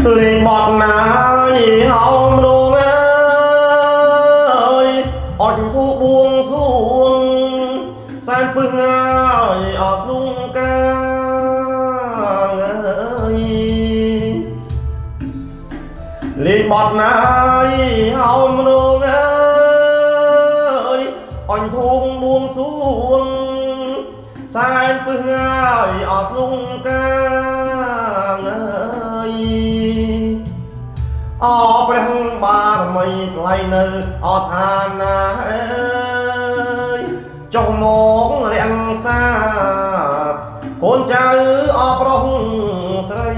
lên bọt nái hồng rô ơi ở chúng thu buông xuống san pưng ơi ở lung ca ơi lên bọt nái hồng rô ơi ở thu buông xuống san pưng ơi ở lung caអព្រះបារមីថ្លៃនៅអឋានៈអើយចុះមករាំងសាកូនចៅអប្រុសស្រី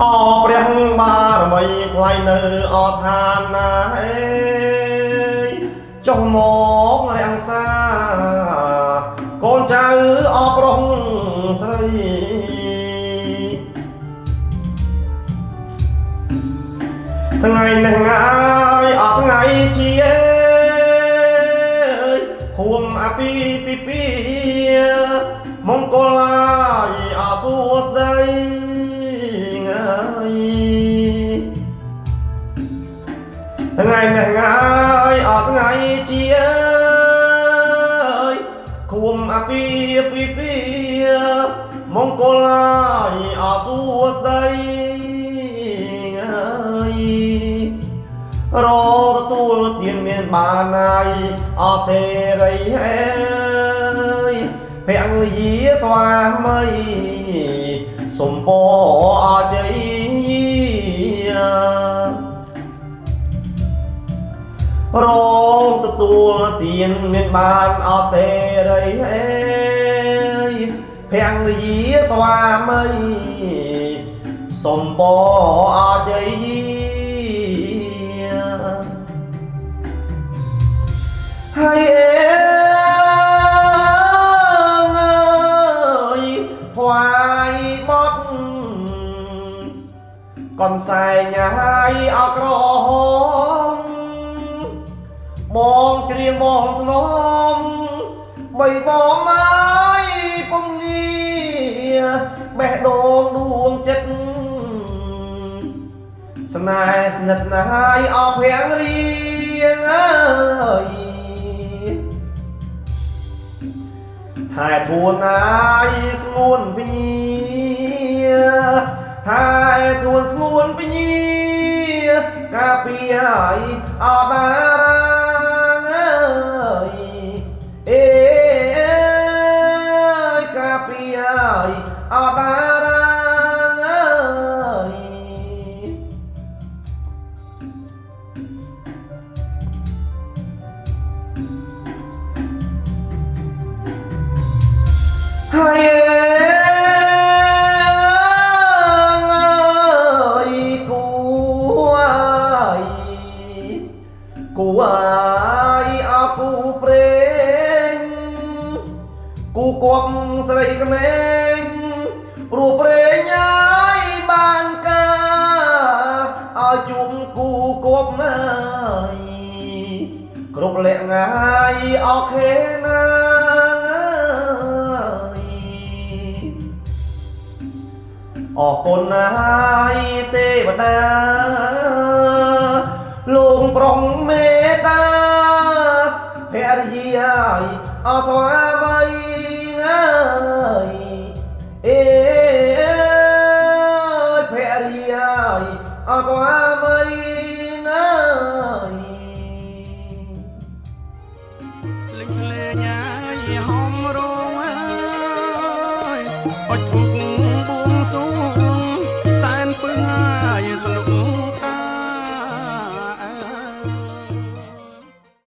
អព្រះបារមីថ្លៃនៅអឋានៈអើយចុះមករាំងសាកូនចៅអប្រុសស្រីថ្ងៃនេះថ្ងៃអត់ថ្ងៃជាហួមអាពីពីមង្គលឡាយអសួស្ដីថ្ងៃនេះថ្ងៃអត់ថ្ងៃជាហួមអាពីមង្គលឡាយអសួស្ដីរទទួលទានមានបានហើយអសេរីហើយភរិយាស្វាមីសំពរអជ័យរទទួលទានមានបានអសេរីហើយភរិយាស្វាមីសំពរអជ័យហើយអើយថ្វាយបត់កនសែងហើយអក្រហមបងច្រៀងបងធ្នមបីបងហើយពងងាបេះដូងដួងចិត្តស្នេហ៍ស្និទ្ធណាស់ហើយអភ័ងរៀងអើយថែទួនហើយស្ងួនវិញ្ញាថែទួនស្ងួនវិញ្ញាកាពីហើយអដារាងអេកាពីហើយអដារាងហើយគូហើយអគូព្រេងគូគប់ស្រីក្មេងព្រោះព្រេងហើយបានការឲ្យជួបគូគប់ហើយគ្រប់លក្ខណៈហើយអូខេណាអរគុណណាស់ទេវតាលោកប្រុងមេត្តាភរិយាអស្វាមីណាយអេភរិយាអស្វាមីណាយលេងលេងញ៉ាយហមរងអើយអត់